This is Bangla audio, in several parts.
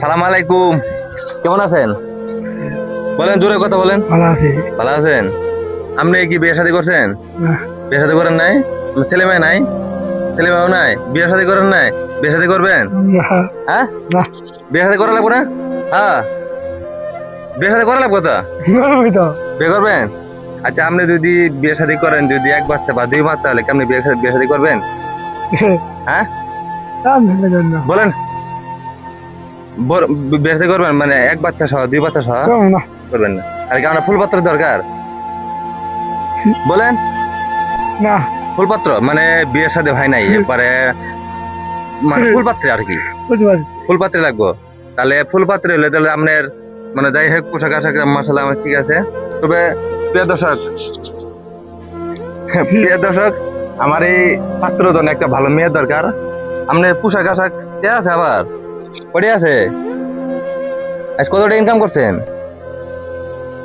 সালাম আলাইকুম, কেমন আছেন? বলেন, জোরে কথা বলেন। ভালো আছি। ভালো আছেন? আপনি কি বিয়ে শাদী করছেন? না, বিয়ে শাদী করেন নাই? আপনার ছেলে মেয়ে নাই? ছেলে মেয়েও নাই, বিয়ে শাদী করেন নাই? বিয়ে শাদী করবেন? না, হ্যাঁ, না, বিয়ে শাদী করা লাগবে না? হ্যাঁ, বিয়ে শাদী করা লাগবে তো। করবি তো। বিয়ে করবেন? আচ্ছা, আপনি যদি বিয়ে শাদী করেন, যদি এক বাচ্চা বা দুই বাচ্চা হলে কেমনি বিয়ে শাদী করবেন? হ্যাঁ, বলেন। বিয়ে শাদী করবেন মানে এক বাচ্চা সহ, দুই বাচ্চা সহ না, করবেন না? আর কি আপনার ফুলপত্র দরকার? বলেন। না, ফুলপত্র মানে বিয়ের সাথে হয় নাই একবারে, মানে ফুলপাত্রে আর কি, বুঝতে পারছি। ফুলপাত্রে লাগবো। তাহলে ফুলপাত্রে হলে তাহলে আপনার মানে যাই হোক পোশাক আশাক মাসাল্লাহ আমার ঠিক আছে। তবে প্রিয় দর্শক, প্রিয় দর্শক, আমার এই পাত্র জন্য একটা ভালো মেয়ের দরকার। আপনার পোশাক আশাক কে আছে আবার কটি আছে? আজ কতটা ইনকাম করছেন?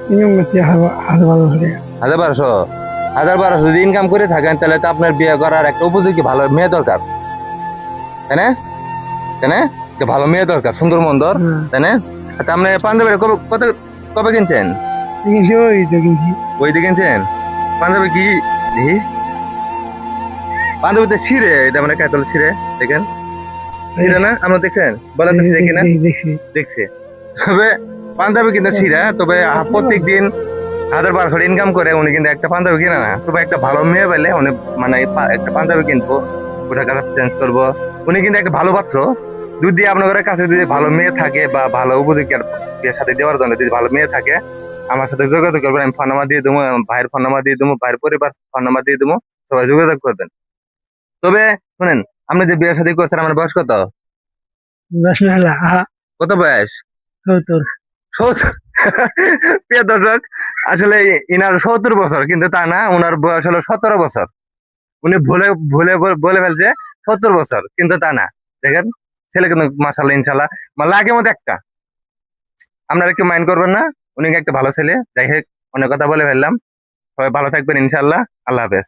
নিয়ম করছি হাজার ভালো করে। 1,500? 1,500 যদি ইনকাম করে থাকেন তাহলে তো আপনার বিয়ে করার একটা উপযোগী ভালো মেয়ে দরকার, তাই না? তাই না? একটা ভালো মেয়ে দরকার, সুন্দর মন্দর, তাই না? আচ্ছা, আপনি পাঞ্জাবি কবে কিনছেন? কিনছি, ওই তো কিনছি। বইতে কিনছেন? পাঞ্জাবি কি দেখি, পাঞ্জাবিতে ছিঁড়ে, এটা মানে কাতল ছিঁড়ে, দেখেন ছিঁড়ে না? আমরা দেখছেন, বলেন তো ছিঁড়ে কিনা? দেখছি। দেখছে। তবে পাঞ্জাবি কিন্তু ছিঁড়া, তবে প্রত্যেক দিন 1,500 ইনকাম করে উনি কিন্তু একটা পাঞ্জাবি কিনে না। তবে একটা ভালো মেয়ে পেলে উনি মানে একটা পাঞ্জাবি কিনবো, পোশাক আশাক চেঞ্জ করবো। উনি কিন্তু একটা ভালো পাত্র। যদি আপনাদের কাছে যদি ভালো মেয়ে থাকে বা ভালো উপযোগী আর বিয়ের সাথে দেওয়ার জন্য যদি ভালো মেয়ে থাকে, আমার সাথে যোগাযোগ করবেন। আমি ফোন নাম্বার দিয়ে দেবো, আমার ভাইয়ের ফোন নাম্বার দিয়ে দেবো, ভাইয়ের পরিবার ফোন নাম্বার দিয়ে দেবো, সবাই যোগাযোগ করবেন। তবে শুনেন, আপনি যে বিয়ে শাদী করছেন, আমার বয়স কত? রসমেলা, কত বয়স? 70। 70? প্রিয় দর্শক, আসলে ইনার 70 বছর, কিন্তু তা না, ওনার বয়স হলো 17 বছর। উনি ভুলে ভুলে বলে ফেলছে 70 বছর, কিন্তু তা না। দেখেন, ছেলে কিন্তু মাসাল্লাহ ইনশাল্লাহ লাখের মধ্যে একটা। আপনারা কেউ মাইন্ড করবেন না, উনি একটা ভালো ছেলে। যাই হোক, অনেক কথা বলে ফেললাম। সবাই ভালো থাকবেন ইনশাল্লাহ। আল্লাহ হাফেজ।